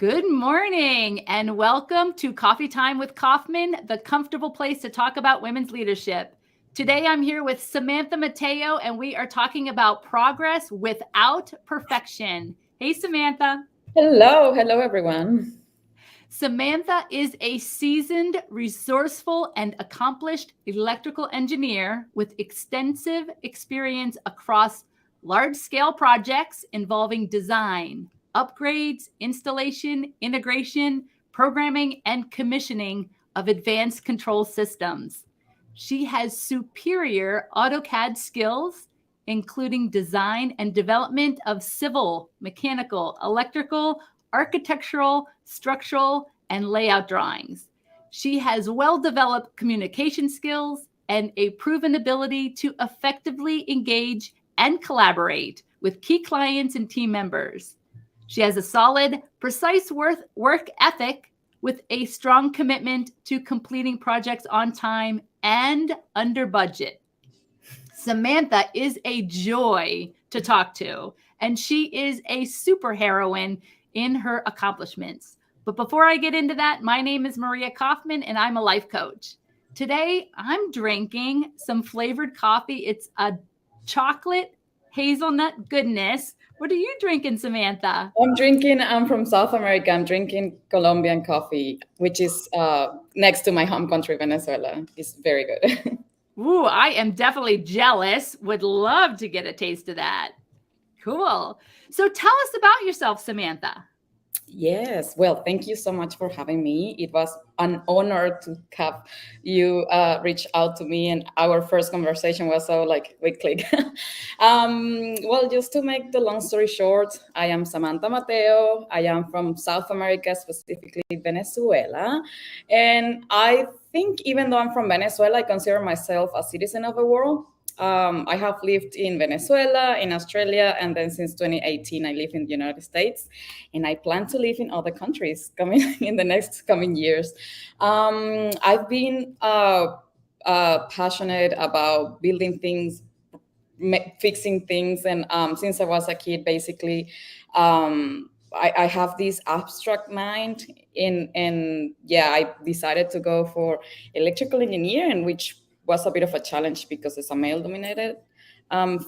Good morning and welcome to Coffee Time with Kauffman, the comfortable place to talk about women's leadership. Today I'm here with Samantha Mateo and we are talking about progress without perfection. Hey, Samantha. Hello everyone. Samantha is a seasoned, resourceful, and accomplished electrical engineer with extensive experience across large-scale projects involving design, upgrades, installation, integration, programming, and commissioning of advanced control systems. She has superior AutoCAD skills, including design and development of civil, mechanical, electrical, architectural, structural, and layout drawings. She has well-developed communication skills and a proven ability to effectively engage and collaborate with key clients and team members. She has a solid, precise work ethic with a strong commitment to completing projects on time and under budget. Samantha is a joy to talk to, and she is a superheroine in her accomplishments. But before I get into that, my name is Maria Kauffman, and I'm a life coach. Today, I'm drinking some flavored coffee. It's a chocolate hazelnut goodness. What are you drinking, Samantha? I'm from South America. I'm drinking Colombian coffee, which is next to my home country, Venezuela. It's very good. Ooh, I am definitely jealous. Would love to get a taste of that. Cool. So tell us about yourself, Samantha. Yes. Well, thank you so much for having me. It was an honor to have you reach out to me, and our first conversation was so we click. Well, just to make the long story short, I am Samantha Mateo. I am from South America, specifically Venezuela, and I think even though I'm from Venezuela, I consider myself a citizen of the world. I have lived in Venezuela, in Australia, and then since 2018, I live in the United States, and I plan to live in other countries coming in the next coming years. I've been passionate about building things, fixing things, and since I was a kid, basically, I have this abstract mind, and I decided to go for electrical engineering, which was a bit of a challenge because it's a male-dominated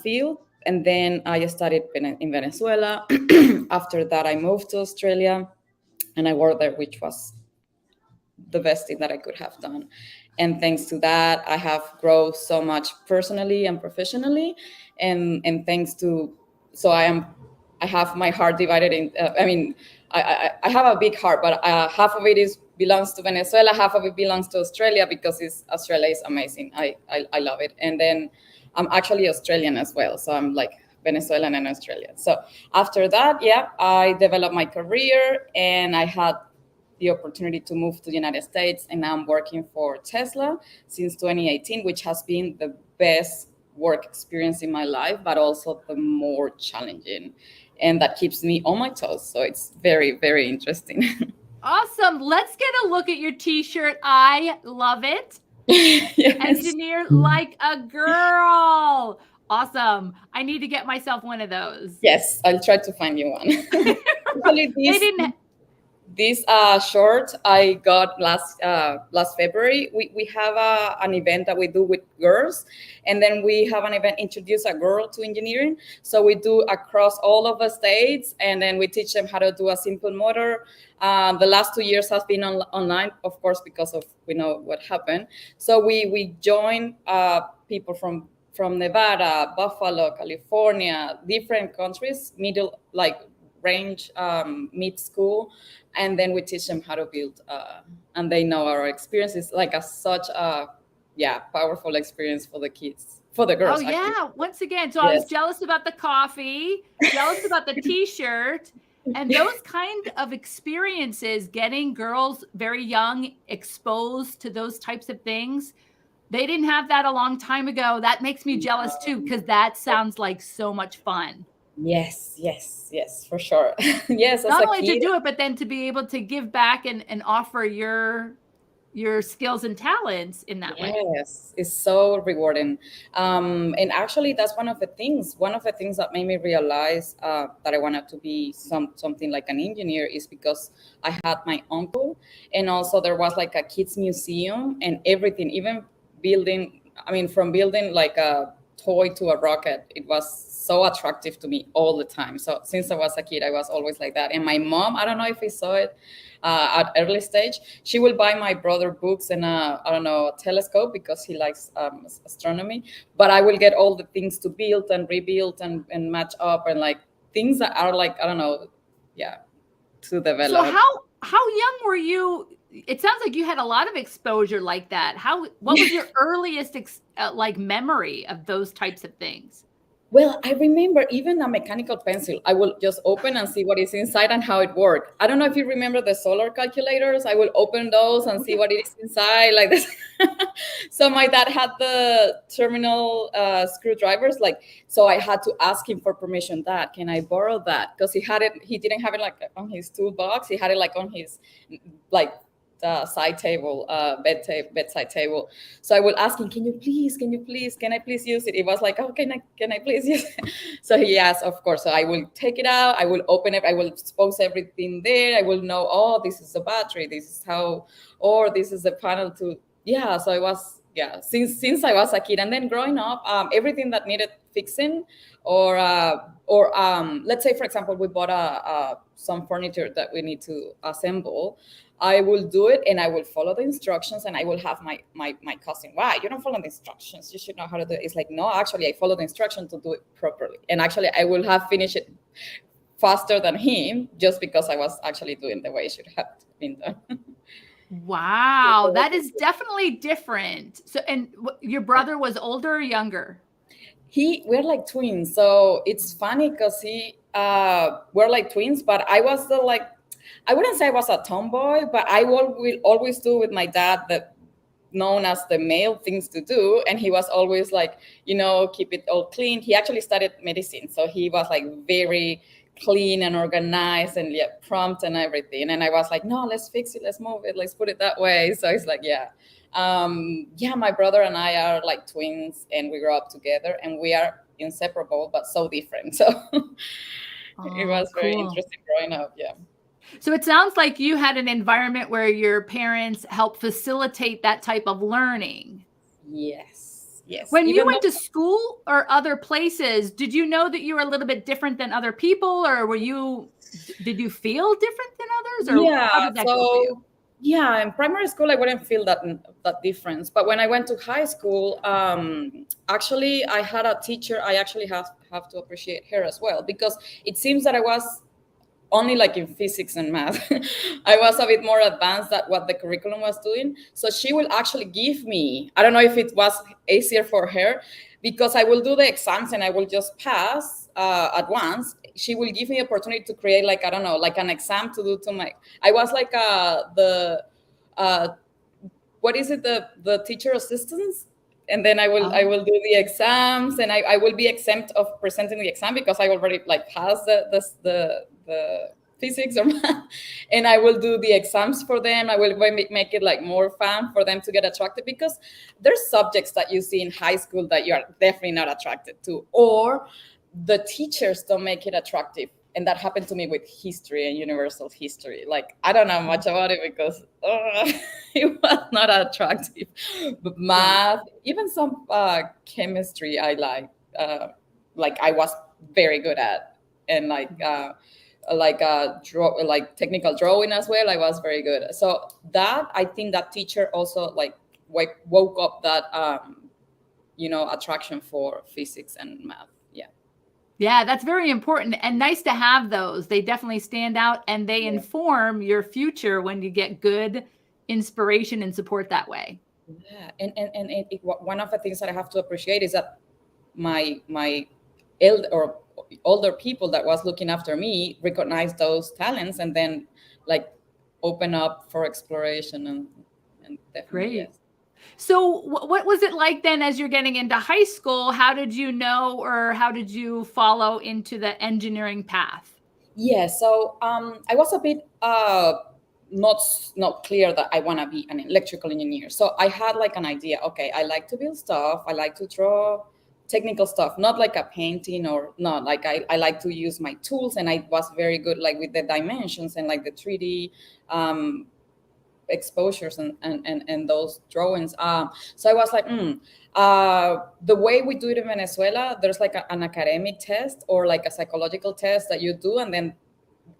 field. And then I studied in Venezuela. After that, I moved to Australia, and I worked there, which was the best thing that I could have done. And thanks to that, I have grown so much personally and professionally. And thanks to, I have my heart divided in. I have a big heart, but half of it belongs to Venezuela, half of it belongs to Australia because Australia is amazing. I love it. And then I'm actually Australian as well, so I'm like Venezuelan and Australian. So after that, I developed my career, and I had the opportunity to move to the United States, and now I'm working for Tesla since 2018, which has been the best work experience in my life, but also the more challenging, and that keeps me on my toes. So it's very, very interesting. Awesome. Let's get a look at your t-shirt. I love it. Yes. Engineer like a girl. Awesome. I need to get myself one of those. Yes, I'll try to find you one. Actually, this short I got last February. We have an event that we do with girls, and then we have an event introduce a girl to engineering. So we do across all of the states, and then we teach them how to do a simple motor. The last 2 years has been online, of course, because of what happened. So we join people from Nevada, Buffalo, California, different countries, middle range, mid school, and then we teach them how to build, and they know our experience is such a powerful experience for the kids, for the girls. Oh yeah, actually. Once again, so yes. I was jealous about the coffee, jealous about the t-shirt, and those kind of experiences, getting girls very young exposed to those types of things. They didn't have that a long time ago. That makes me jealous too, because that sounds like so much fun. Yes, for sure. Yes, not only to do it, but then to be able to give back and offer your your skills and talents in that way. Yes, it's so rewarding. And actually, that's one of the things that made me realize that I wanted to be something like an engineer is because I had my uncle, and also there was like a kids museum and everything, even building. I mean, from building like a toy to a rocket, it was so attractive to me all the time. So since I was a kid, I was always like that. And my mom, I don't know if he saw it at early stage, she will buy my brother books and I don't know, a telescope because he likes astronomy. But I will get all the things to build and rebuild and match up and like things that are like, I don't know, yeah, to So develop. how young were you? It sounds like you had a lot of exposure like that. What was your earliest like memory of those types of things? Well, I remember even a mechanical pencil. I will just open and see what is inside and how it worked. I don't know if you remember the solar calculators. I will open those and see what it is inside, like this. So my dad had the terminal screwdrivers, like so. I had to ask him for permission. Dad, can I borrow that? Because he had it. He didn't have it like on his toolbox. He had it like on his like side table, bedside table. So I would ask him, can I please use it? It was like, oh, can I please use it? So he asked, of course. So I will take it out, I will open it, I will expose everything there. I will know, oh, this is the battery, this is how, or this is the panel to, yeah. So I was, yeah, since I was a kid. And then growing up, everything that needed fixing or let's say, for example, we bought some furniture that we need to assemble. I will do it and I will follow the instructions and I will have my cousin, why you don't follow the instructions? You should know how to do it. It's like, no, actually I follow the instruction to do it properly. And actually I will have finished it faster than him just because I was actually doing the way it should have been done. Wow, that is definitely different. So, and your brother was older or younger? We're like twins. So it's funny because we're like twins, but I was the like, I wouldn't say I was a tomboy, but I will always do with my dad the known as the male things to do. And he was always like, keep it all clean. He actually studied medicine. So he was like very clean and organized and yeah, prompt and everything. And I was like, no, let's fix it. Let's move it. Let's put it that way. So it's like, yeah. Yeah, my brother and I are like twins and we grew up together and we are inseparable, but so different. So it was very interesting growing up. Yeah. So it sounds like you had an environment where your parents helped facilitate that type of learning. Yes. When you went to school or other places, did you know that you were a little bit different than other people, or did you feel different than others, or yeah, how did that go for you? Yeah, in primary school I wouldn't feel that difference, but when I went to high school, actually I had a teacher. I actually have to appreciate her as well, because it seems that I was only like in physics and math. I was a bit more advanced than what the curriculum was doing. So she will actually give me, I don't know if it was easier for her, because I will do the exams and I will just pass at once. She will give me opportunity to create like, I don't know, like an exam to do to my, I was like what is it, the teacher assistants? And then I will do the exams and I will be exempt of presenting the exam because I already like passed the physics or math, and I will do the exams for them. I will make it like more fun for them to get attracted, because there's subjects that you see in high school that you are definitely not attracted to, or the teachers don't make it attractive. And that happened to me with history and universal history. Like, I don't know much about it because it was not attractive. But math, even some chemistry, I like I was very good at, and like technical drawing as well. I was very good. So that, I think that teacher also like woke up that attraction for physics and math. Yeah. Yeah, that's very important and nice to have those. They definitely stand out and they inform your future when you get good inspiration and support that way. Yeah, and one of the things that I have to appreciate is that my older people that was looking after me recognized those talents and then like open up for exploration and definitely. Great. Yes. So what was it like then as you're getting into high school? How did you know, or how did you follow into the engineering path? Yeah, so I was a bit not clear that I want to be an electrical engineer. So I had like an idea. Okay, I like to build stuff. I like to draw technical stuff, not like a painting or not. Like I like to use my tools, and I was very good like with the dimensions and like the 3D exposures and those drawings. So I was like, the way we do it in Venezuela, there's like an academic test or like a psychological test that you do, and then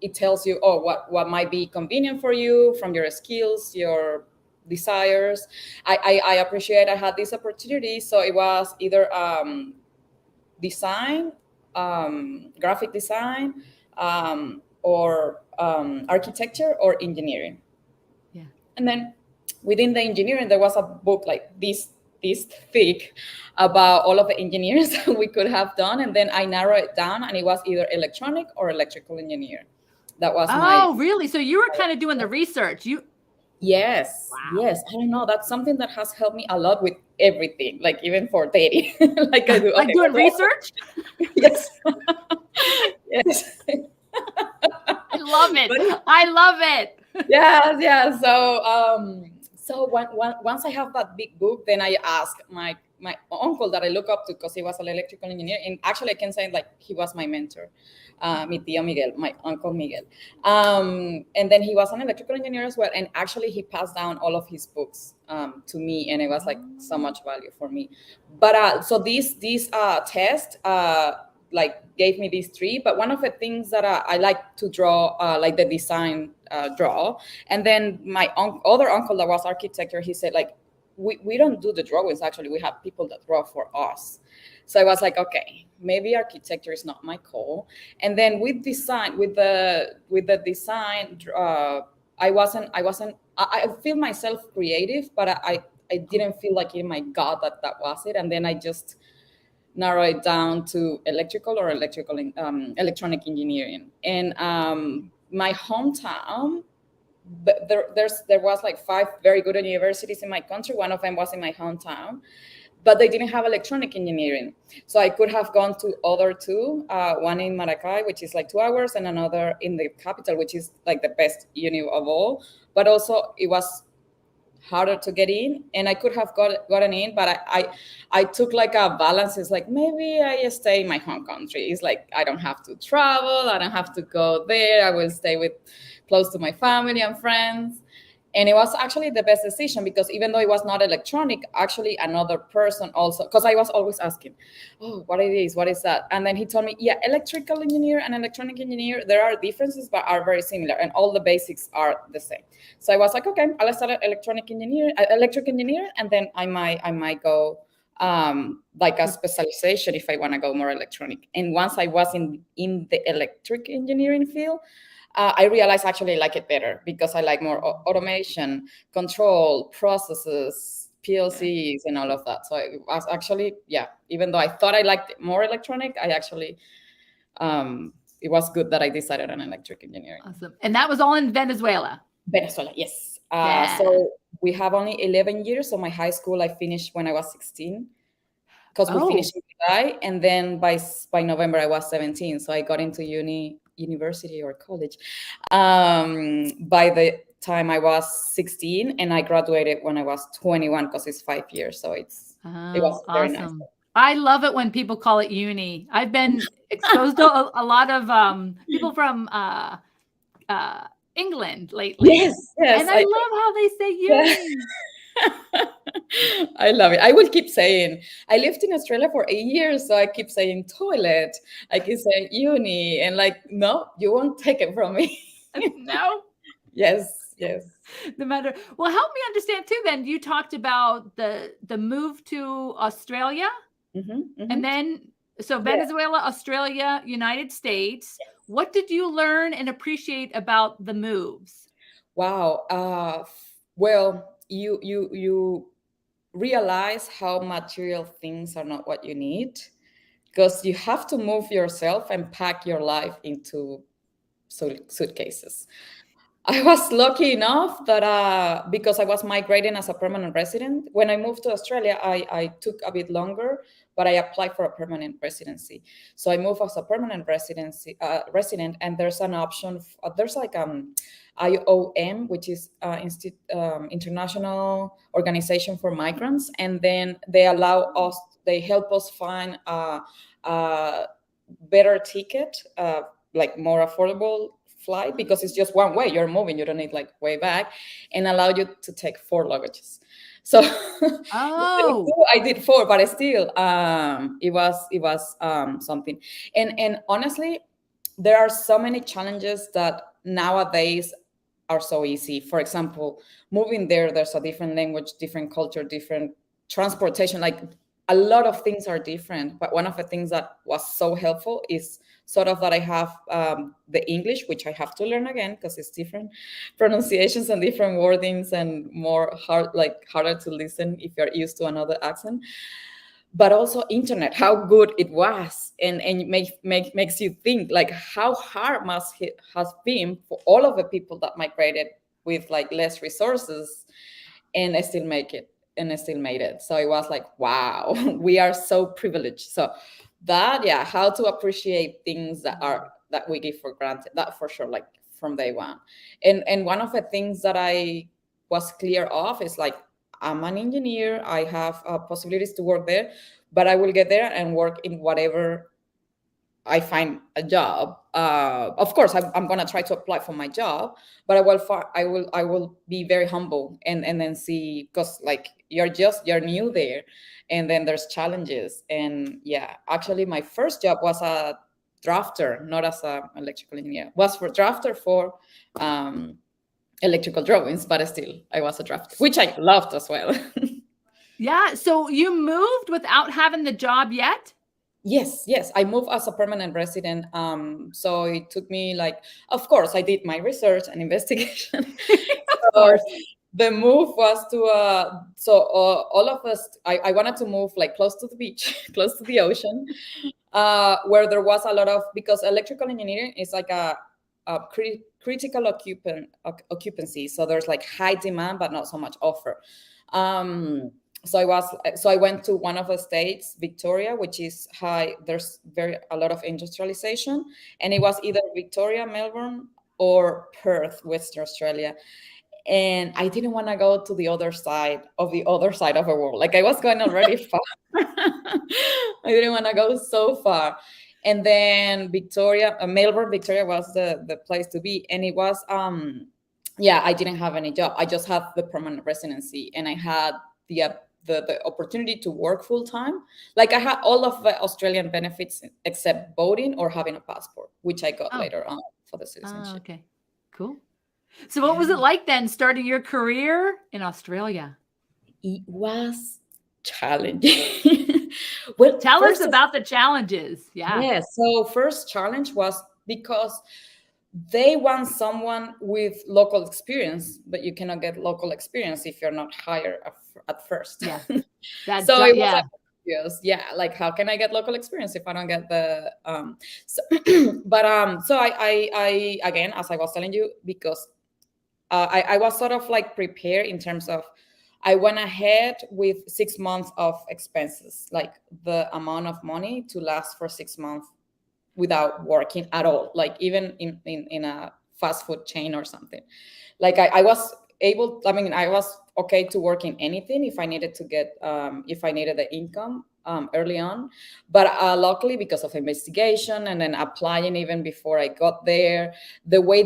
it tells you, oh, what might be convenient for you from your skills, your desires. I appreciate I had this opportunity, so it was either design, graphic design, or architecture or engineering. Yeah. And then within the engineering, there was a book like this thick about all of the engineers we could have done. And then I narrowed it down, and it was either electronic or electrical engineer. That was my. Oh, really? So you were kind of doing the research. Yes, Wow. yes. I don't know. That's something that has helped me a lot with everything, like even for dating. Like I do. Like Okay, doing research? yes. Yes. I love But it. I love it. yeah. So once I have that big book, then I ask my uncle that I look up to, because he was an electrical engineer, and actually I can say like he was my mentor, mi tío Miguel, my uncle Miguel, and then he was an electrical engineer as well, and actually he passed down all of his books to me, and it was like so much value for me. But so these test like gave me these three. But one of the things that I like to draw, like the design draw. And then my other uncle that was architecture, he said like, we don't do the drawings. Actually, we have people that draw for us. So I was like, okay, maybe architecture is not my call. And then with design, with the design, I feel myself creative, but I didn't feel like in my God that was it. And then I just narrow it down to electrical or electronic engineering. And my hometown, there was like 5 very good universities in my country. One of them was in my hometown, but they didn't have electronic engineering. So I could have gone to other two, one in Maracay, which is like 2 hours, and another in the capital, which is like the best uni of all. But also it was harder to get in, and I could have gotten in, but I took like a balance. It's like, maybe I stay in my home country. It's like I don't have to travel, I don't have to go there. I will stay with close to my family and friends. And it was actually the best decision, because even though it was not electronic, actually another person also, because I was always asking, oh, what it is, what is that? And then he told me, yeah, electrical engineer and electronic engineer, there are differences, but are very similar, and all the basics are the same. So I was like, okay, I'll start electric engineer, and then I might go like a specialization if I want to go more electronic. And once I was in the electric engineering field, I realized actually I like it better, because I like more automation, control, processes, PLCs, and all of that. So it was actually, yeah, even though I thought I liked more electronic, I actually, it was good that I decided on electric engineering. Awesome. And that was all in Venezuela. Venezuela, yes. Yeah. So we have only 11 years. So my high school, I finished when I was 16, because we finished in July, and then by November I was 17. So I got into university or college by the time I was 16, and I graduated when I was 21, because it's 5 years. So it was very nice. I love it when people call it uni. I've been exposed to a lot of people from England lately. Yes. And I love how they say uni. I love it. I will keep saying, I lived in Australia for 8 years, so I keep saying toilet, I keep saying uni, and like, no, you won't take it from me. No. Yes. No matter. Well, help me understand too. Then you talked about the move to Australia, and then so Venezuela, Australia, United States. Yes. What did you learn and appreciate about the moves? Wow. Well, you realize how material things are not what you need, because you have to move yourself and pack your life into suitcases. I was lucky enough that because I was migrating as a permanent resident, when I moved to Australia, I took a bit longer, but I applied for a permanent residency. So I moved as a permanent resident, and there's an option. There's like IOM, which is International Organization for Migrants, and then they help us find a better ticket, like more affordable flight, because it's just one way. You're moving, you don't need like way back, and allow you to take 4 luggages. So I did 4, but it was something. And honestly, there are so many challenges that nowadays are so easy. For example, moving there's a different language, different culture, different transportation. Like a lot of things are different. But one of the things that was so helpful is sort of that I have the English, which I have to learn again because it's different pronunciations and different wordings and harder to listen if you're used to another accent. But also internet, how good it was, and it makes you think like how hard must it has been for all of the people that migrated with like less resources, and I still make it, and I still made it. So it was like, wow, we are so privileged. So that, yeah, how to appreciate things that we give for granted, that for sure, like from day one. And one of the things that I was clear of is like, I'm an engineer, I have possibilities to work there, but I will get there and work in whatever I find a job. Of course, I'm gonna try to apply for my job, but I will be very humble and then see, because like you're new there, and then there's challenges. And yeah, actually, my first job was a drafter, not as an electrical engineer. Was for drafter for electrical drawings, but still, I was a drafter, which I loved as well. Yeah. So you moved without having the job yet? Yes, I moved as a permanent resident. So it took me like, of course, I did my research and investigation. Of course. The move was to all of us. I wanted to move like close to the beach, close to the ocean, where there was a lot of, because electrical engineering is like a critical occupancy. So there's like high demand, but not so much offer. So I went to one of the states, Victoria, which is high. There's a lot of industrialization, and it was either Victoria, Melbourne, or Perth, Western Australia. And I didn't want to go to the other side of the world. Like I was going already far. I didn't want to go so far. And then Melbourne, Victoria was the place to be. And it was, I didn't have any job. I just had the permanent residency, and I had the opportunity to work full time. Like I had all of the Australian benefits except voting or having a passport, which I got later on for the citizenship. Okay, cool. So what was it like then starting your career in Australia? It was challenging. Well, tell us about the challenges. Yeah. So first challenge was because they want someone with local experience, but you cannot get local experience if you're not hired at first. Yeah. So it was like, like how can I get local experience if I don't get the so I again, as I was telling you, because I was sort of like prepared in terms of, I went ahead with 6 months of expenses, like the amount of money to last for 6 months without working at all, like even in a fast food chain or something. Like I was okay to work in anything if I needed to get if I needed the income early on. But luckily, because of investigation and then applying even before I got there, the way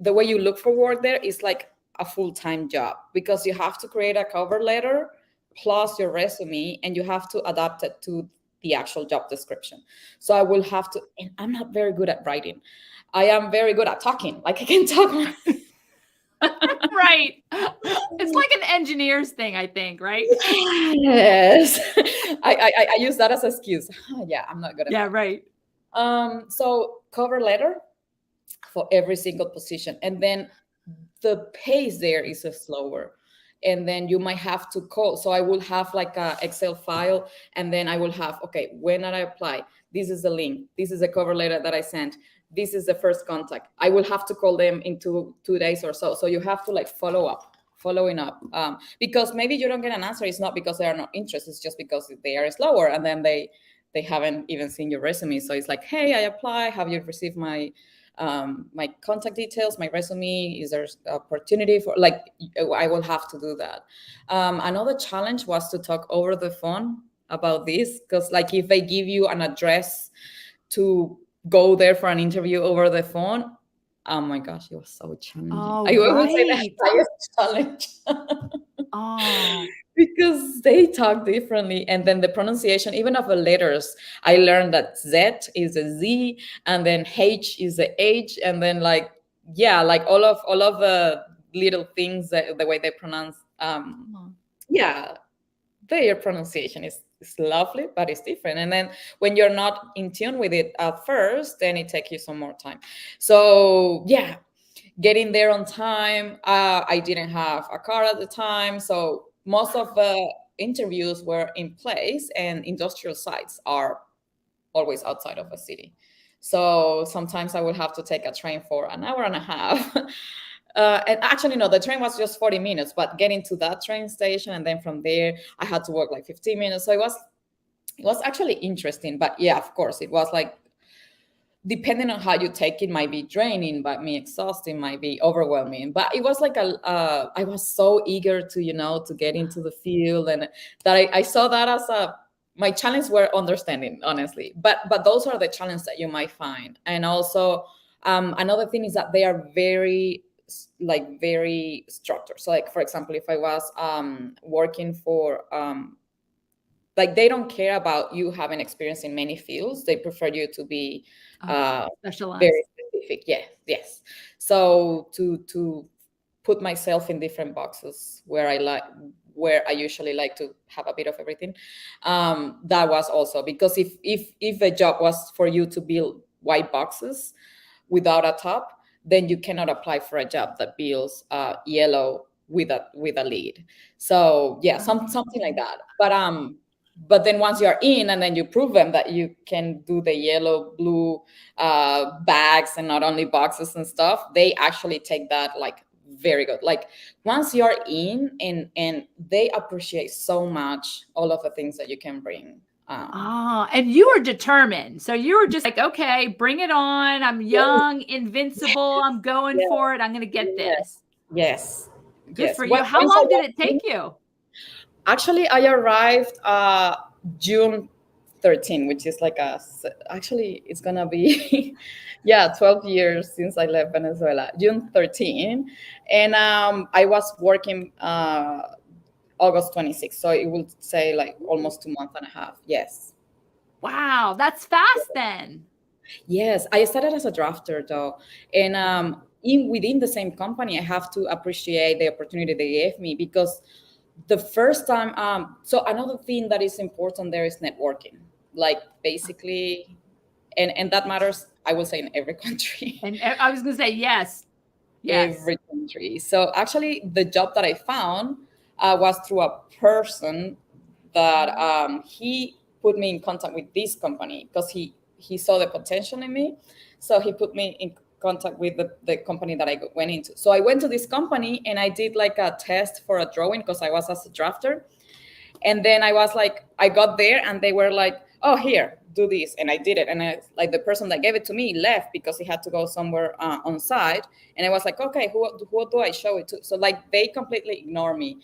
the way you look for work there is like a full-time job, because you have to create a cover letter plus your resume, and you have to adapt it to the actual job description. So I will have to, and I'm not very good at writing. I am very good at talking. Like I can talk. Right. It's like an engineer's thing, I think, right? Yes. I use that as an excuse. Yeah, I'm not good at that. Right. So cover letter for every single position. And then the pace there is slower. And then you might have to call. So I will have like a Excel file, and then I will have, okay, when did I apply? This is the link. This is the cover letter that I sent. This is the first contact. I will have to call them in two days or so. So you have to like follow up following up, because maybe you don't get an answer. It's not because they are not interested, it's just because they are slower, and then they haven't even seen your resume. So it's like, hey, I apply, have you received my my contact details, my resume, is there opportunity for, like, I will have to do that. Another challenge was to talk over the phone about this, because like if they give you an address to go there for an interview over the phone, oh my gosh, it was so challenging. Oh, I would say the right. highest challenge. Oh, Because they talk differently, and then the pronunciation even of the letters, I learned that Z is a Z, and then H is a H, and then like, yeah, like all of the little things, that the way they pronounce, yeah, their pronunciation is lovely, but it's different. And then when you're not in tune with it at first, then it takes you some more time. So yeah, getting there on time. I didn't have a car at the time, so most of the interviews were in place, and industrial sites are always outside of a city. So sometimes I would have to take a train for an hour and a half. And actually, no, the train was just 40 minutes, but getting to that train station and then from there, I had to walk like 15 minutes. So it was actually interesting. But yeah, of course, it was like, depending on how you take it, might be draining, but me exhausting, might be overwhelming. But it was like I was so eager to, to get into the field, and that I saw that as my challenge were understanding, honestly. But those are the challenges that you might find. And also, another thing is that they are very structured. So like, for example, if I was working for like, they don't care about you having experience in many fields. They prefer you to be specialized. very specific. Yes. So to put myself in different boxes where I usually like to have a bit of everything. That was also because if a job was for you to build white boxes without a top, then you cannot apply for a job that builds yellow with a lead. So yeah, something like that. But then once you're in, and then you prove them that you can do the yellow, blue bags and not only boxes and stuff, they actually take that like very good. Like once you're in, and they appreciate so much all of the things that you can bring. And you were determined. So you were just like, okay, bring it on. I'm young, invincible. I'm going for it. I'm going to get this. Yes. Good for you. How long did it take you? Actually, I arrived June 13, which is like actually it's gonna be 12 years since I left Venezuela. June 13, and I was working August 26, so it would say like almost 2 months and a half. Yes. Wow, that's fast then. Yes, I started as a drafter though, and within the same company, I have to appreciate the opportunity they gave me, because the first time, so another thing that is important there is networking, like basically, and that matters, I will say, in every country. And I was going to say, yes. Every country. So actually the job that I found was through a person that he put me in contact with this company, because he saw the potential in me. So he put me in contact with the company that I went into. So I went to this company and I did like a test for a drawing, because I was as a drafter. And then I was like, I got there and they were like, oh, here, do this. And I did it. And like the person that gave it to me left because he had to go somewhere on site. And I was like, okay, who do I show it to? So like they completely ignore me.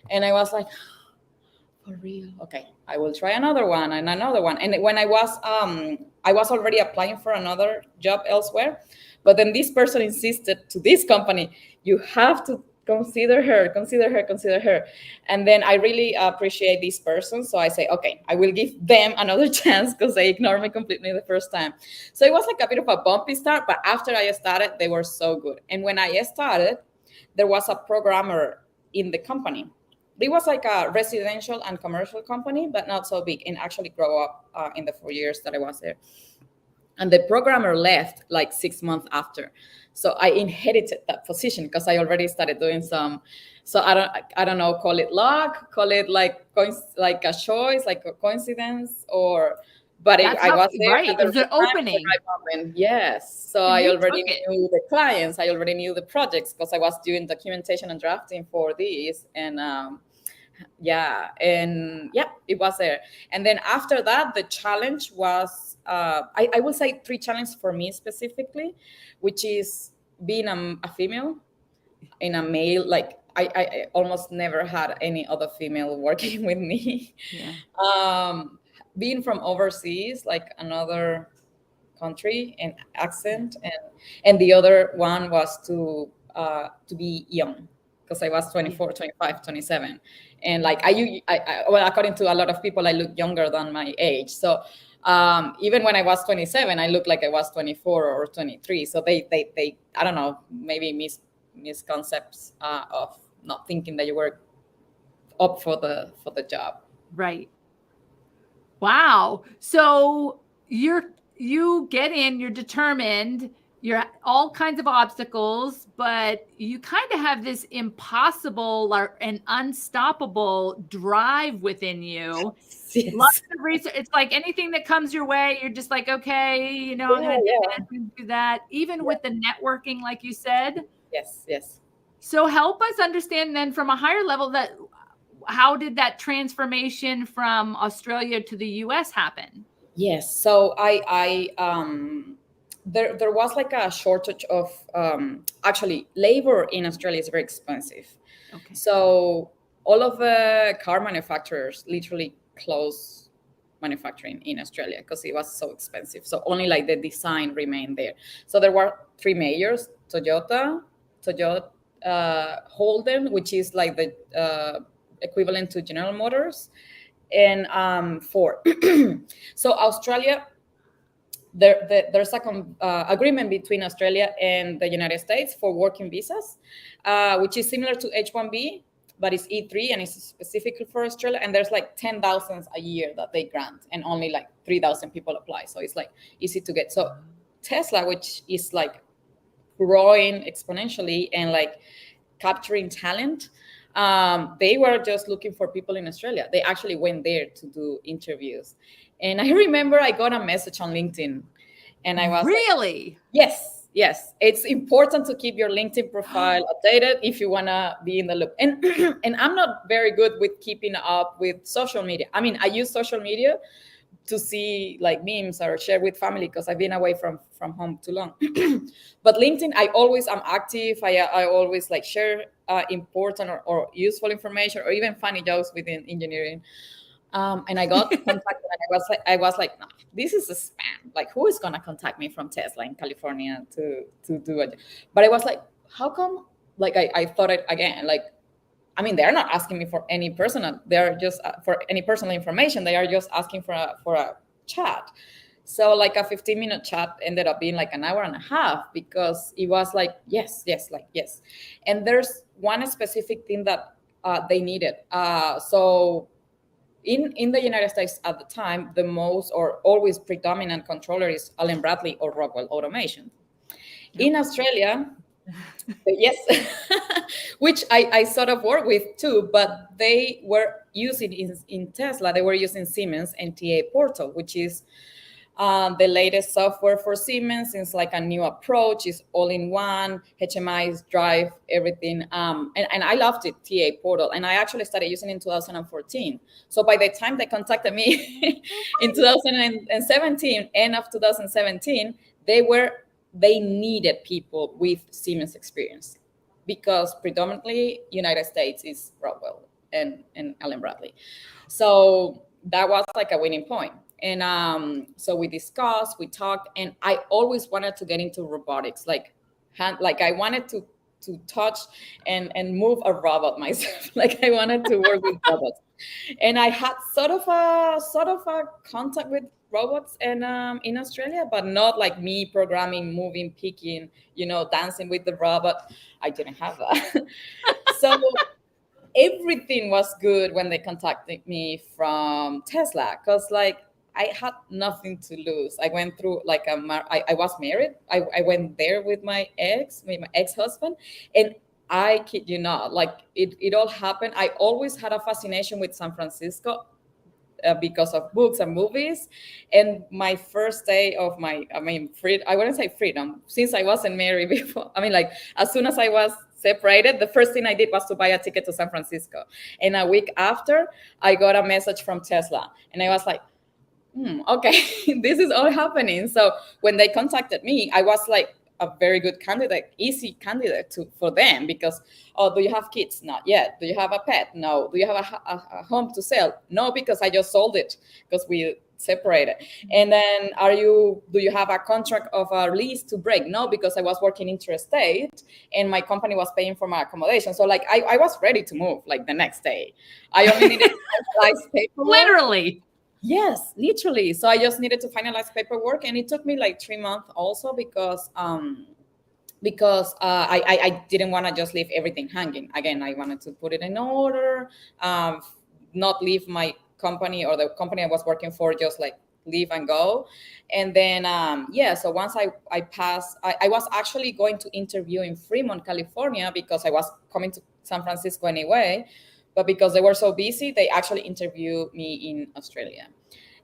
And I was like, for real? Okay, I will try another one and another one. And when I was already applying for another job elsewhere, but then this person insisted to this company, you have to consider her. And then I really appreciate this person. So I say, okay, I will give them another chance, because they ignored me completely the first time. So it was like a bit of a bumpy start, but after I started, they were so good. And when I started, there was a programmer in the company. It was like a residential and commercial company, but not so big, and actually grow up in the 4 years that I was there. And the programmer left like 6 months after. So I inherited that position because I already started doing some. So I don't know, call it luck, call it like a choice, like a coincidence, or But That's I how, was there right. at the It's an right time, at the opening. right moment. Yes. So And I you already took it. knew the clients. I already knew the projects because I was doing documentation and drafting for these. And it was there. And then after that, the challenge was, I will say 3 challenges for me specifically, which is being a female in a male, like I almost never had any other female working with me. Yeah. um Being from overseas, like another country and accent, and the other one was to be young, because I was Yeah. 24, 25, 27, and like well, according to a lot of people, I look younger than my age. So even when I was 27, I looked like I was 24 or 23. So they I don't know, maybe misconcepts of not thinking that you were up for the job. Right. Wow. So you get in, you're determined, you're all kinds of obstacles, but you kind of have this impossible or an unstoppable drive within you. Lots Yes. of research. It's like anything that comes your way, you're just like, okay, you know, I'm Yeah, going to do yeah, this and do that. Even yeah. with the networking, like you said. Yes, yes. So help us understand then from a higher level that how did that transformation from Australia to the US happen? Yes. So there was like a shortage of actually labor in Australia is very expensive. Okay. So all of the car manufacturers literally closed manufacturing in Australia because it was so expensive. So only like the design remained there. So there were 3 majors: Toyota, Holden, which is like the equivalent to General Motors, and Ford. So Australia, there's a agreement between Australia and the United States for working visas, which is similar to H-1B, but it's E3 and it's specifically for Australia. And there's like 10,000 a year that they grant, and only like 3,000 people apply. So it's like easy to get. So Tesla, which is like growing exponentially and like capturing talent, they were just looking for people in Australia. They actually went there to do interviews. And I remember I got a message on LinkedIn, and I was like, Really? yes, yes, it's important to keep your LinkedIn profile updated if you want to be in the loop. And and I'm not very good with keeping up with social media. I mean, I use social media to see like memes or share with family because I've been away from home too long. But LinkedIn, I always am active. I always like share important or useful information or even funny jokes within engineering. And I got contacted, and I was like, nah, this is a spam. Like, who is gonna contact me from Tesla in California to do it? But I was like, how come? Like, I thought it again. Like, I mean, they're not asking me for any personal. They're just for any personal information. They are just asking for a chat. So like a 15-minute chat ended up being like an hour and a half because it was like yes, yes, like yes. And there's one specific thing that they needed. So in the United States at the time, the most or always predominant controller is Allen Bradley or Rockwell Automation. In Australia, yes, which I sort of work with too, but they were using in Tesla, they were using Siemens and TA Portal, which is the latest software for Siemens. It's like a new approach. It's all in one, HMIs, drive, everything. And I loved it, TA Portal. And I actually started using it in 2014. So by the time they contacted me in 2017, end of 2017, they needed people with Siemens experience because predominantly United States is Rockwell and Allen Bradley. So that was like a winning point. And so we discussed, we talked, and I always wanted to get into robotics, like I wanted to touch and move a robot myself. Like I wanted to work with robots, and I had sort of a contact with robots and in Australia, but not like me programming, moving, picking, dancing with the robot. I didn't have that. So everything was good when they contacted me from Tesla because like I had nothing to lose. I went through like I was married. I went there with my ex-husband, and I kid you not, like it all happened. I always had a fascination with San Francisco. because of books and movies. And my first day of I wouldn't say freedom, since I wasn't married before. I mean, like, as soon as I was separated, the first thing I did was to buy a ticket to San Francisco. And a week after, I got a message from Tesla. And I was like, okay, this is all happening. So when they contacted me, I was like a very good candidate, easy candidate for them, because, oh, do you have kids? Not yet. Do you have a pet? No. Do you have a home to sell? No, because I just sold it because we separated. And then, do you have a contract of a lease to break? No, because I was working interstate and my company was paying for my accommodation. So like I was ready to move like the next day. I only needed to finalize paperwork. Literally. Yes, literally. So I just needed to finalize paperwork, and it took me like 3 months also because I didn't want to just leave everything hanging. Again, I wanted to put it in order, not leave my company or the company I was working for, just like leave and go. And then, so once I passed, I was actually going to interview in Fremont, California, because I was coming to San Francisco anyway. But because they were so busy, they actually interviewed me in Australia.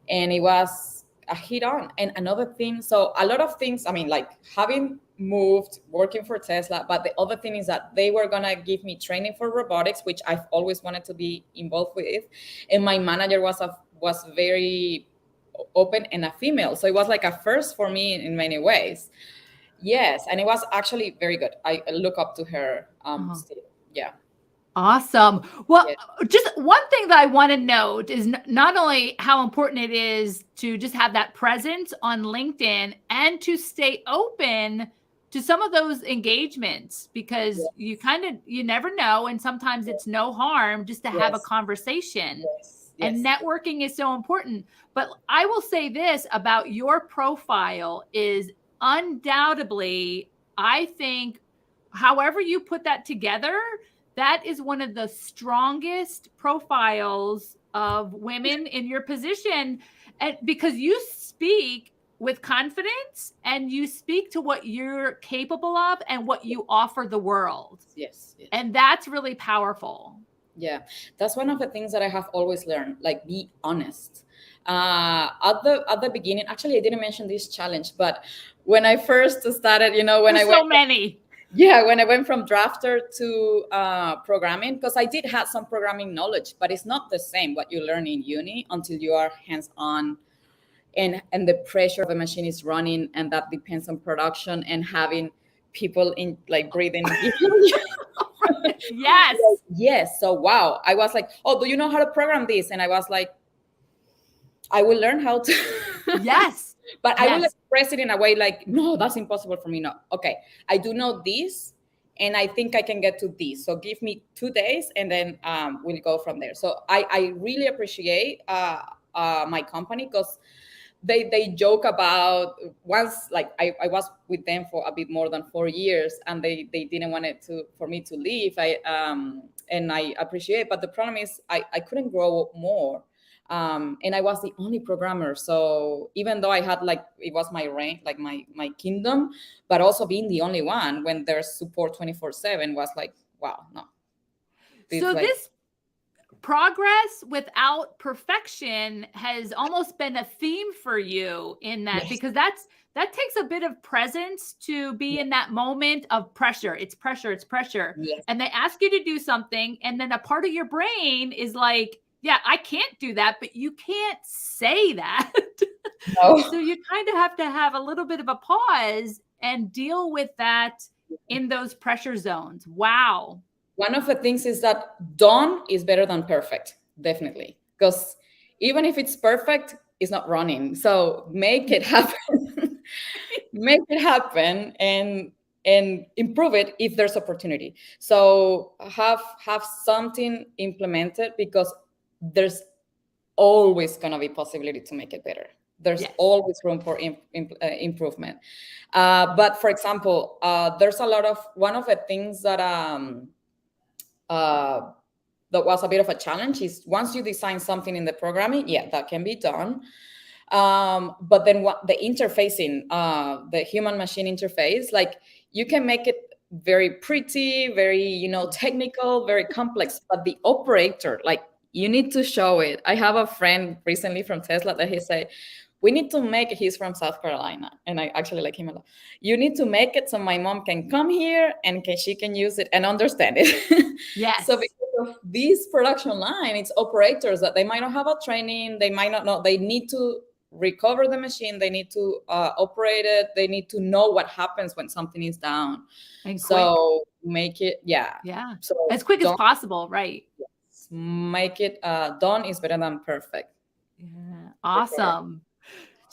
And it was a hit on. And another thing, so a lot of things, I mean, like having moved, working for Tesla, but the other thing is that they were going to give me training for robotics, which I've always wanted to be involved with. And my manager was very open and a female. So it was like a first for me in many ways. Yes. And it was actually very good. I look up to her still. Yeah. Awesome. Well, just one thing that I want to note is not only how important it is to just have that presence on LinkedIn and to stay open to some of those engagements, because you never know. And sometimes it's no harm just to have a conversation. And networking is so important. But I will say this about your profile is undoubtedly, I think, however you put that together, that is one of the strongest profiles of women in your position. And because you speak with confidence and you speak to what you're capable of and what you offer the world. Yes. And that's really powerful. Yeah, that's one of the things that I have always learned, like be honest. At the beginning, actually, I didn't mention this challenge, but when I first started, when There's so many. Yeah, when I went from drafter to programming, because I did have some programming knowledge, but it's not the same what you learn in uni until you are hands-on, and the pressure of a machine is running, and that depends on production and having people in like breathing. Yes. So wow, I was like, oh, do you know how to program this? And I was like, I will learn how to. Yes. But I will express it in a way like, no, that's impossible for me. No. Okay. I do know this, and I think I can get to this. So give me 2 days, and then we'll go from there. So I really appreciate my company, because they joke about once, like I was with them for a bit more than 4 years, and they didn't want it for me to leave. And I appreciate, but the problem is I couldn't grow more. And I was the only programmer. So even though I had it was my rank, like my kingdom, but also being the only one when there's support 24/7 was like, wow, no. This progress without perfection has almost been a theme for you in that, because that takes a bit of presence to be in that moment of pressure. It's pressure. Yes. And they ask you to do something, and then a part of your brain is like, yeah, I can't do that, but you can't say that. No. So you kind of have to have a little bit of a pause and deal with that in those pressure zones. Wow. One of the things is that done is better than perfect, definitely. Because even if it's perfect, it's not running. So make it happen. Make it happen and improve it if there's opportunity. So have something implemented, because there's always going to be possibility to make it better. There's always room for improvement. But for example, there's a lot of, one of the things that that was a bit of a challenge is once you design something in the programming, that can be done. But then the interfacing, the human machine interface, like you can make it very pretty, very, technical, very complex, but the operator, like you need to show it. I have a friend recently from Tesla that he said, we need to make it. He's from South Carolina, and I actually like him a lot. You need to make it so my mom can come here and she can use it and understand it. So Yes. because of this production line, it's operators that they might not have a training, they might not know, they need to recover the machine, they need to operate it, they need to know what happens when something is down. And quick. So make it, yeah. Yeah. So As quick as don't possible. Right. make it done is better than perfect. Yeah. For sure. Awesome.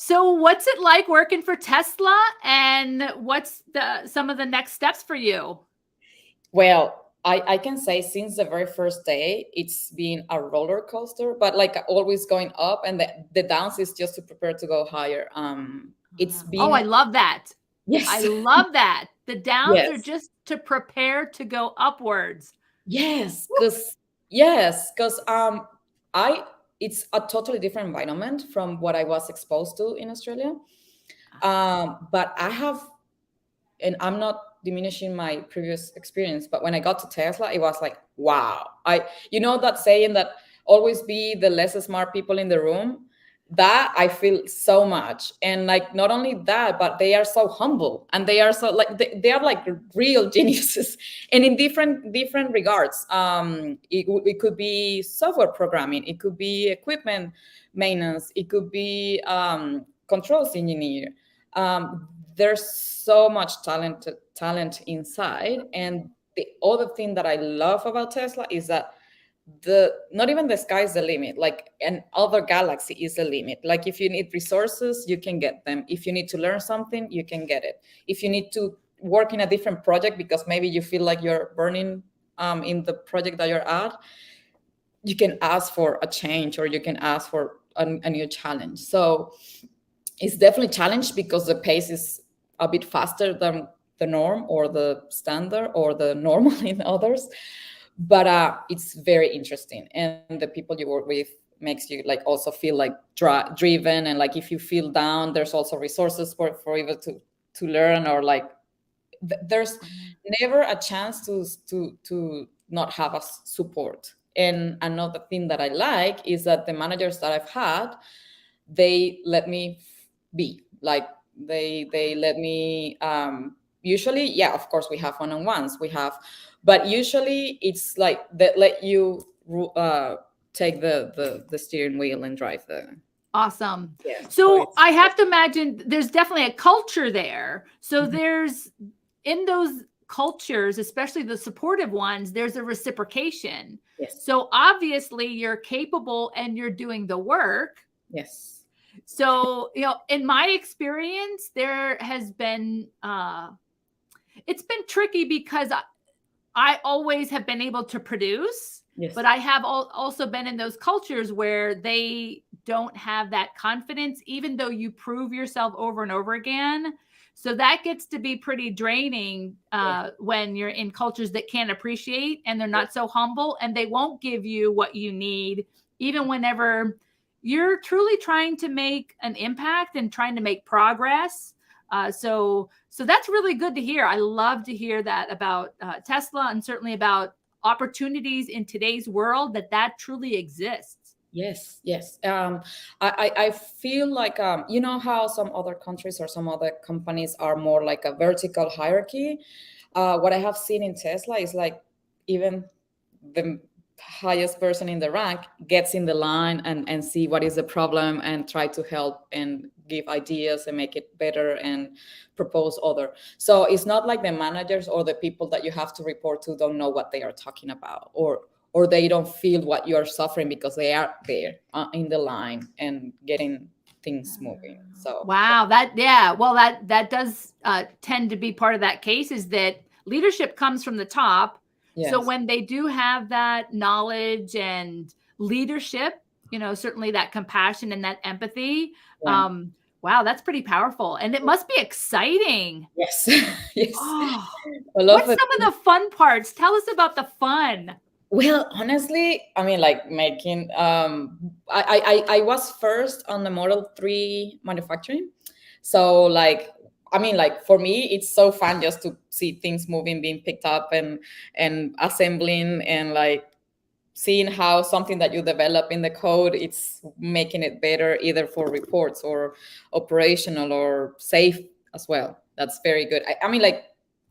So what's it like working for Tesla, and what's some of the next steps for you? Well, I can say since the very first day, it's been a roller coaster, but like always going up, and the downs is just to prepare to go higher. It's Oh, I been, love that. I yes, love that. The downs are yes, just to prepare to go upwards. yes, because I it's a totally different environment from what I was exposed to in Australia. But I have, and I'm not diminishing my previous experience, but when I got to Tesla, it was like, wow. You know that saying that always be the less smart people in the room? That I feel so much. And like, not only that, but they are so humble, and they are so like, they are like real geniuses, and in different regards. It could be software programming, it could be equipment maintenance, it could be controls engineer. There's so much talent inside. And the other thing that I love about Tesla is that the not even the sky is the limit. Like, an other galaxy is the limit. Like, if you need resources, you can get them. If you need to learn something, you can get it. If you need to work in a different project because maybe you feel like you're burning in the project that you're at, you can ask for a change, or you can ask for a new challenge. So it's definitely challenged because the pace is a bit faster than the norm or the standard or the normal in others. But it's very interesting, and the people you work with makes you like also feel like driven. And like, if you feel down, there's also resources for you to learn, or like there's never a chance to not have a support. And another thing that I like is that the managers that I've had, they let me be like, they let me usually, yeah, of course we have one-on-ones, we have, but usually it's like they let you take the steering wheel and drive the, Awesome. yeah. So So it's, I have to imagine there's definitely a culture there. So there's, in those cultures, especially the supportive ones, there's a reciprocation. yes, So obviously you're capable and you're doing the work. yes, So, in my experience, there has been, it's been tricky because I always have been able to produce, yes, but I have also been in those cultures where they don't have that confidence, even though you prove yourself over and over again. So that gets to be pretty draining yeah, when you're in cultures that can't appreciate, and they're not so humble, and they won't give you what you need, even whenever you're truly trying to make an impact and trying to make progress. So that's really good to hear. I love to hear that about Tesla, and certainly about opportunities in today's world, that truly exists. yes, yes. I feel like you know how some other countries or some other companies are more like a vertical hierarchy. What I have seen in Tesla is like, even the highest person in the rank gets in the line and see what is the problem and try to help and give ideas and make it better and propose other. So it's not like the managers or the people that you have to report to don't know what they are talking about, or they don't feel what you're suffering, because they are there in the line and getting things moving. So Wow, that does tend to be part of that case, is that leadership comes from the top. So yes, when they do have that knowledge and leadership, certainly that compassion and that empathy, yeah, wow, that's pretty powerful, and it must be exciting. yes, yes. Oh, I love what's it. some of the fun parts? Tell us about the fun. Well, honestly, I mean, like making. I was first on the Model 3 manufacturing, so like, I mean, like for me, it's so fun just to see things moving, being picked up, and assembling, and like seeing how something that you develop in the code, it's making it better either for reports or operational or safe as well. That's very good. I mean, like,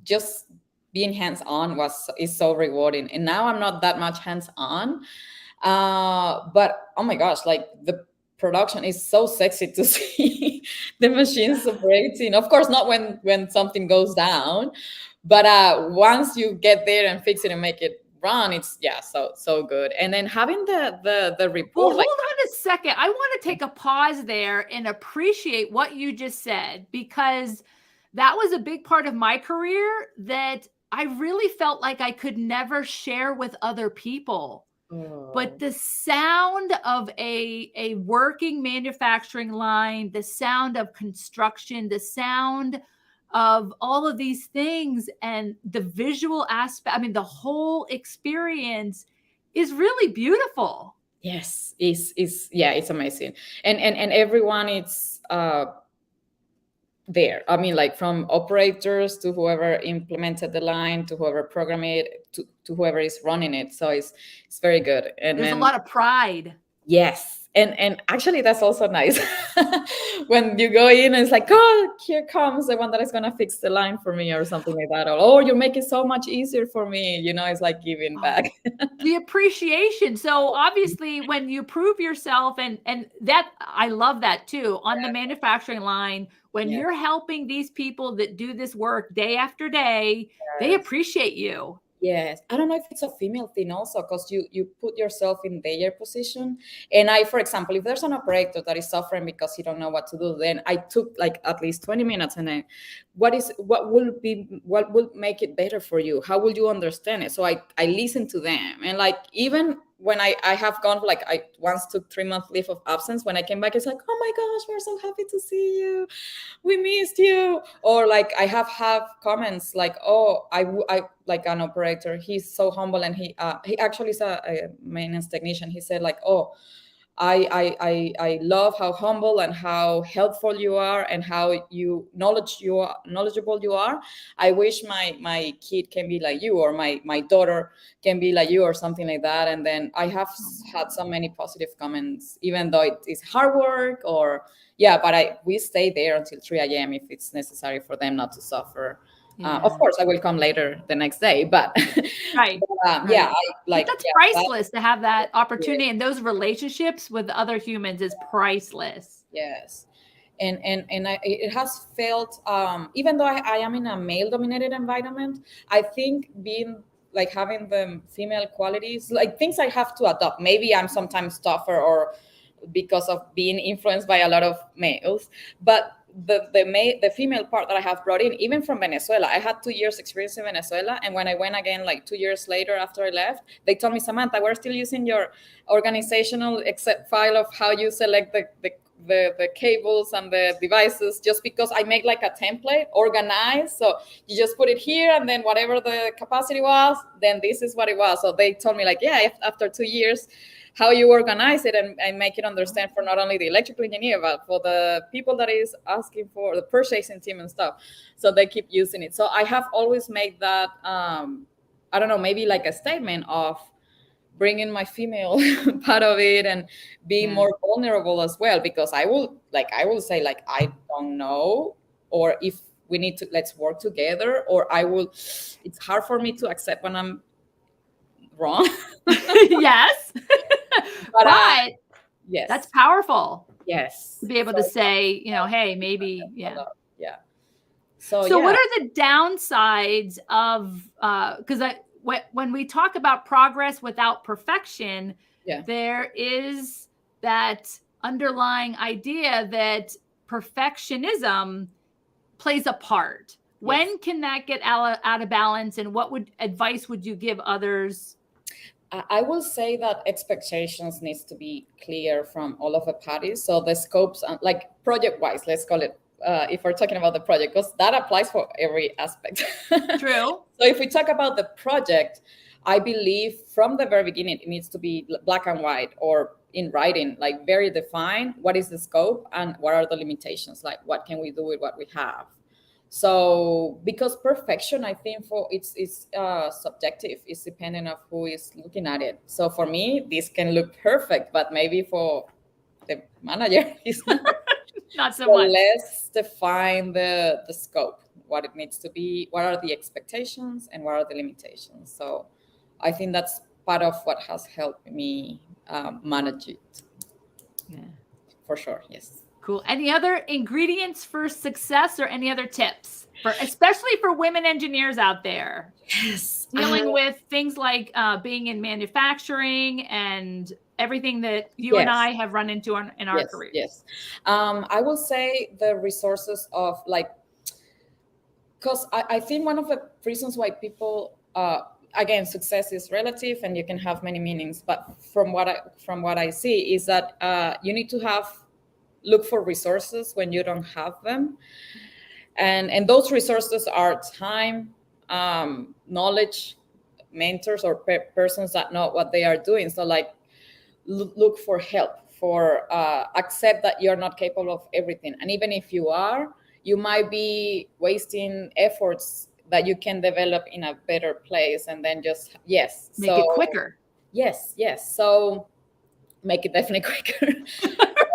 just being hands-on is so rewarding. And now I'm not that much hands-on, but oh my gosh, like the production is so sexy to see the machines operating. Of course, not when something goes down, but once you get there and fix it and make it run, it's so good. And then having the report. Well, hold on a second. I want to take a pause there and appreciate what you just said, because that was a big part of my career that I really felt like I could never share with other people. But the sound of a working manufacturing line, the sound of construction, the sound of all of these things, and the visual aspect, I mean, the whole experience is really beautiful. Yes, it's amazing. And everyone, it's there. I mean, like from operators to whoever implemented the line, to whoever programmed it, to whoever is running it. So it's very good. And there's a lot of pride. Yes. And actually, that's also nice when you go in and it's like, oh, here comes the one that is going to fix the line for me or something like that. Or, oh, you make it so much easier for me. You know, it's like giving back. The appreciation. So obviously when you prove yourself, and that, I love that too, on the manufacturing line, when you're helping these people that do this work day after day, they appreciate you. Yes. I don't know if it's a female thing also, because you put yourself in their position. And for example, if there's an operator that is suffering because he don't know what to do, then I took like at least 20 minutes and what will make it better for you? How will you understand it? So I listen to them. And like, even when I have gone, like I once took 3-month leave of absence, when I came back, it's like, oh my gosh, we're so happy to see you. We missed you. Or like I have comments like, oh, I like an operator, he's so humble, and he actually is a maintenance technician. He said like, oh, I love how humble and how helpful you are, and how knowledgeable you are. I wish my kid can be like you, or my daughter can be like you, or something like that. And then I have had so many positive comments, even though it is hard work, or but we stay there until 3 a.m. if it's necessary for them not to suffer. Of course, I will come later the next day, but right. Yeah, that's priceless to have that opportunity, and those relationships with other humans is priceless. Yes, and it has felt, even though I am in a male-dominated environment, I think being like having the female qualities, like things I have to adopt. Maybe I'm sometimes tougher, or because of being influenced by a lot of males, but the female part that I have brought in, even from Venezuela. I had 2 years experience in Venezuela, and when I went again like 2 years later after I left, they told me, Samantha, we're still using your organizational Excel file of how you select the cables and the devices, just because I make like a template organized. So you just put it here, and then whatever the capacity was, then this is what it was. So they told me like, yeah, after 2 years, how you organize it and make it understand for not only the electrical engineer, but for the people that is asking for the purchasing team and stuff. So they keep using it. So I have always made that, I don't know, maybe like a statement of bringing my female part of it, and being more vulnerable as well, because I will say like, I don't know, or if we need to, let's work together, or it's hard for me to accept when I'm wrong. Yes. But yes, that's powerful. Yes, to be able to say, hey, maybe, yeah. So what are the downsides of, because when we talk about progress without perfection, there is that underlying idea that perfectionism plays a part. When can that get out of balance, and what advice would you give others? I will say that expectations needs to be clear from all of the parties. So the scopes, like project-wise, let's call it, if we're talking about the project, because that applies for every aspect. True. So if we talk about the project, I believe from the very beginning, it needs to be black and white, or in writing, like very defined. What is the scope and what are the limitations? Like, what can we do with what we have? So because perfection, I think for it's subjective. It's dependent of who is looking at it. So for me, this can look perfect, but maybe for the manager, it's not. Not so So much. let's define the scope, what it needs to be, what are the expectations, and what are the limitations. So I think that's part of what has helped me manage it. Yeah. For sure, yes. Cool. Any other ingredients for success or any other tips for, especially for women engineers out there? Yes. Dealing with things like being in manufacturing and everything that you and Yes. I have run into in our Yes, careers. yes. I will say the resources of like, because I think one of the reasons why people, again, success is relative and you can have many meanings, but from what I see is that you need to look for resources when you don't have them, and those resources are time, knowledge, mentors, or persons that know what they are doing. So like look for help, for accept that you're not capable of everything, and even if you are, you might be wasting efforts that you can develop in a better place, and then just Make it quicker. Yes, so make it definitely quicker.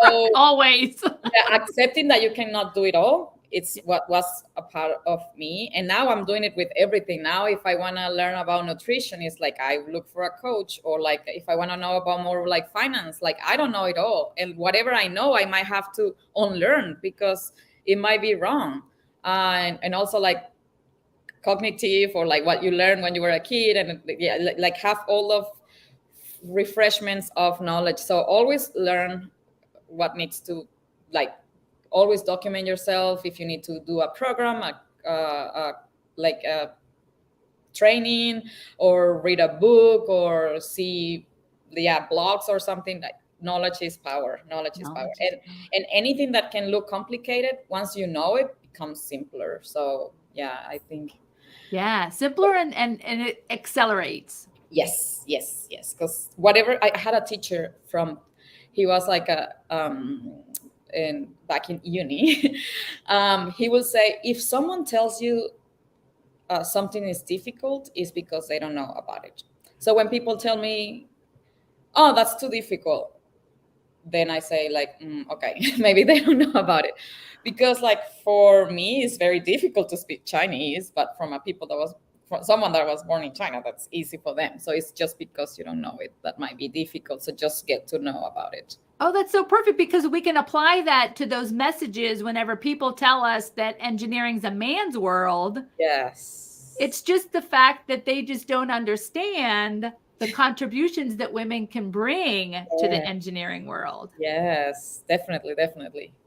So Always. yeah, accepting that you cannot do it all, it's what was a part of me, and now I'm doing it with everything. Now if I want to learn about nutrition, it's like I look for a coach, or like if I want to know about more like finance, like I don't know it all, and whatever I know I might have to unlearn because it might be wrong. And also like cognitive, or like what you learned when you were a kid, and yeah, like have all of refreshments of knowledge. So always learn what needs to, like, always document yourself if you need to do a program, like a training, or read a book, or see blogs or something. Like knowledge is power. And anything that can look complicated, once you know it, becomes simpler. So yeah, I think simpler, and it accelerates. yes, because whatever, I had a teacher from, he was like a back in uni. He will say, if someone tells you something is difficult, is because they don't know about it. So when people tell me, oh, that's too difficult, then I say like, okay, maybe they don't know about it. Because like for me, it's very difficult to speak Chinese, but from someone that was born in China, that's easy for them. So it's just because you don't know it that might be difficult. So just get to know about it. Oh, that's so perfect, because we can apply that to those messages whenever people tell us that engineering's a man's world. Yes. It's just the fact that they just don't understand the contributions that women can bring to the engineering world. Yes, definitely.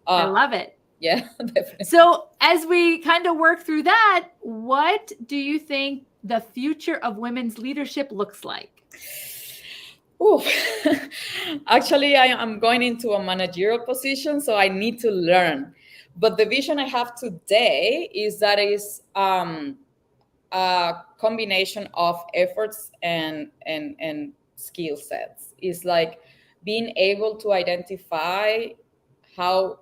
I love it. Yeah, definitely. So as we kind of work through that, what do you think the future of women's leadership looks like? Ooh. Actually, I'm going into a managerial position, so I need to learn. But the vision I have today is that is a combination of efforts and skill sets. It's like being able to identify how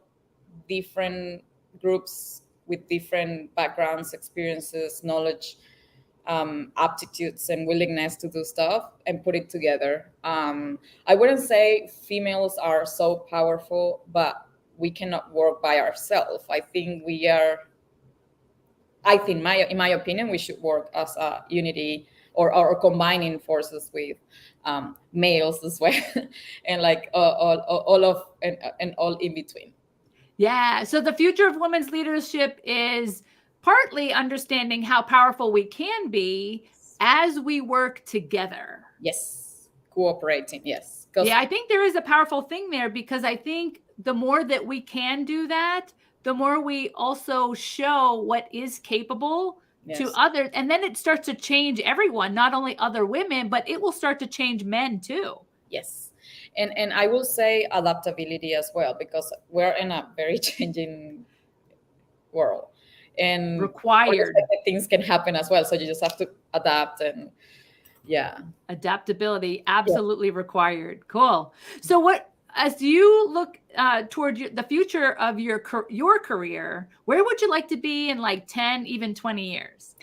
different groups with different backgrounds, experiences, knowledge, aptitudes, and willingness to do stuff, and put it together. I wouldn't say females are so powerful, but we cannot work by ourselves. I think in my opinion, we should work as a unity, or combining forces with males as well, and like all of and all in between. Yeah. So the future of women's leadership is partly understanding how powerful we can be as we work together. Yes. Cooperating. Yes. Yeah, I think there is a powerful thing there, because I think the more that we can do that, the more we also show what is capable to others. And then it starts to change everyone, not only other women, but it will start to change men too. Yes. And I will say adaptability as well, because we're in a very changing world, and required things can happen as well. So you just have to adapt, and adaptability absolutely required. Cool. So what as you look toward the future of your career, where would you like to be in like 10, even 20 years?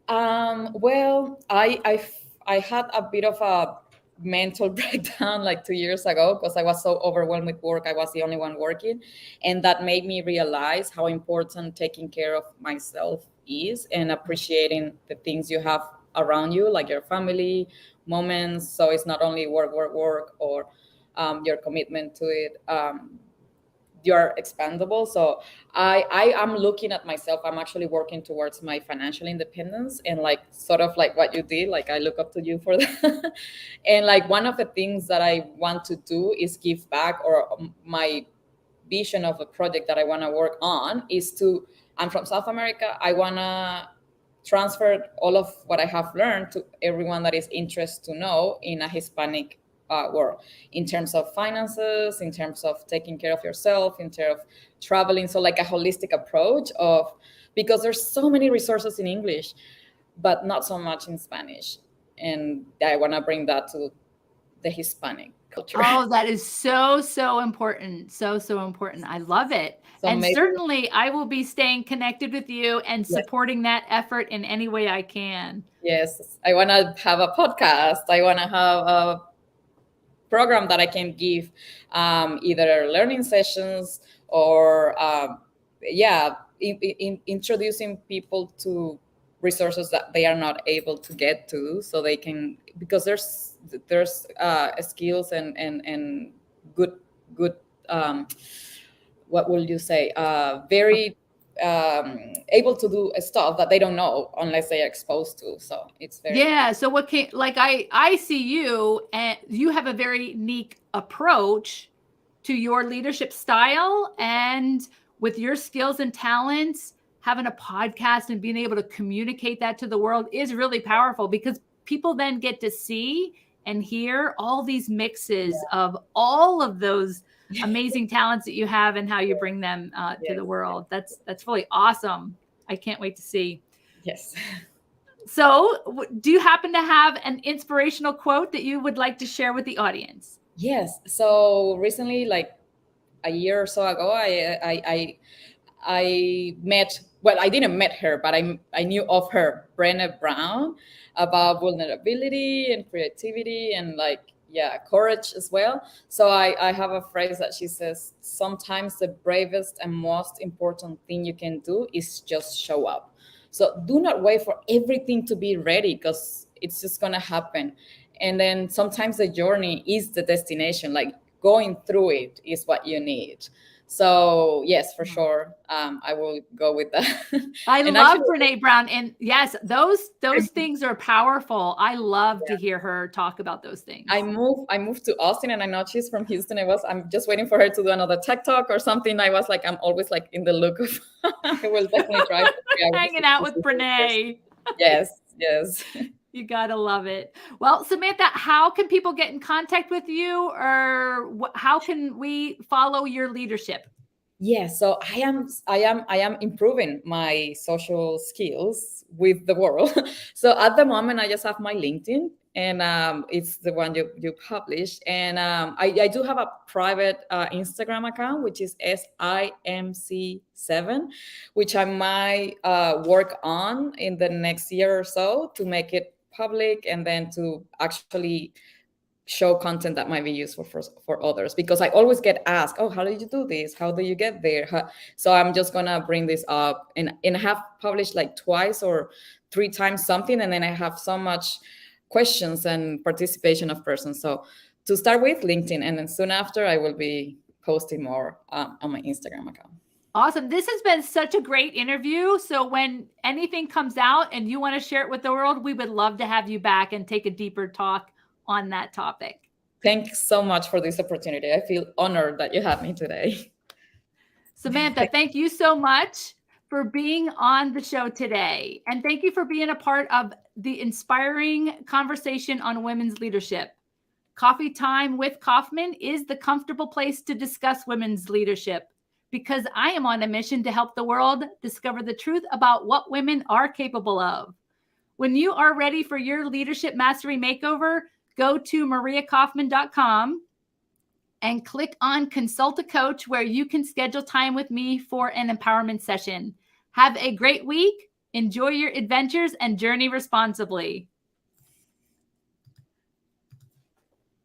Well, I had a bit of a mental breakdown like 2 years ago because I was so overwhelmed with work. I was the only one working, and that made me realize how important taking care of myself is and appreciating the things you have around you, like your family moments. So it's not only work, work, work, or your commitment to it. You're expandable. So I am looking at myself. I'm actually working towards my financial independence, and like sort of like what you did, like I look up to you for that. And like one of the things that I want to do is give back, or my vision of a project that I want to work on is to, I'm from South America. I want to transfer all of what I have learned to everyone that is interested to know in a Hispanic world, in terms of finances, in terms of taking care of yourself, in terms of traveling. So like a holistic approach of, because there's so many resources in English, but not so much in Spanish. And I want to bring that to the Hispanic culture. Oh, that is so, so important. So, so important. I love it. So and maybe, certainly I will be staying connected with you and yes, supporting that effort in any way I can. yes, I want to have a podcast. I want to have a program that I can give, either learning sessions or introducing people to resources that they are not able to get to, so they can, because there's skills and good what will you say, very able to do stuff that they don't know unless they are exposed to. So it's very, Yeah. So what can, like, I see you and you have a very unique approach to your leadership style, and with your skills and talents, having a podcast and being able to communicate that to the world is really powerful, because people then get to see and hear all these mixes of all of those amazing talents that you have and how you bring them to yes, the world. That's really awesome. I can't wait to see. yes. So, do you happen to have an inspirational quote that you would like to share with the audience? Yes. So recently, like a year or so ago, I met, well, I didn't met her, but I knew of her, Brené Brown, about vulnerability and creativity and like, yeah, courage as well. So I have a phrase that she says, sometimes the bravest and most important thing you can do is just show up. So do not wait for everything to be ready, because it's just gonna happen. And then sometimes the journey is the destination, like going through it is what you need. So yes, for sure, I will go with that. I And love actually, Brene Brown, and yes, those things are powerful. I love to hear her talk about those things. I moved to Austin, and I know she's from Houston. I'm just waiting for her to do another tech talk or something. I was like, I'm always like in the look of I will definitely try for 3 hours. Hanging out with Brene. Yes, yes. You gotta love it. Well, Samantha, how can people get in contact with you, or how can we follow your leadership? Yeah, so I am improving my social skills with the world. So at the moment, I just have my LinkedIn, and it's the one you published, and I do have a private Instagram account, which is SIMC7, which I might work on in the next year or so to make it public, and then to actually show content that might be useful for others, because I always get asked, oh, how did you do this, how do you get there? So I'm just gonna bring this up, and I have published like twice or three times something, and then I have so much questions and participation of persons. So to start with, LinkedIn, and then soon after I will be posting more on my Instagram account. Awesome. This has been such a great interview. So when anything comes out and you want to share it with the world, we would love to have you back and take a deeper talk on that topic. Thanks so much for this opportunity. I feel honored that you had me today. Samantha, thank you so much for being on the show today. And thank you for being a part of the inspiring conversation on women's leadership. Coffee Time with Kauffman is the comfortable place to discuss women's leadership, because I am on a mission to help the world discover the truth about what women are capable of. When you are ready for your leadership mastery makeover, go to mariakaufman.com and click on Consult a Coach, where you can schedule time with me for an empowerment session. Have a great week. Enjoy your adventures and journey responsibly.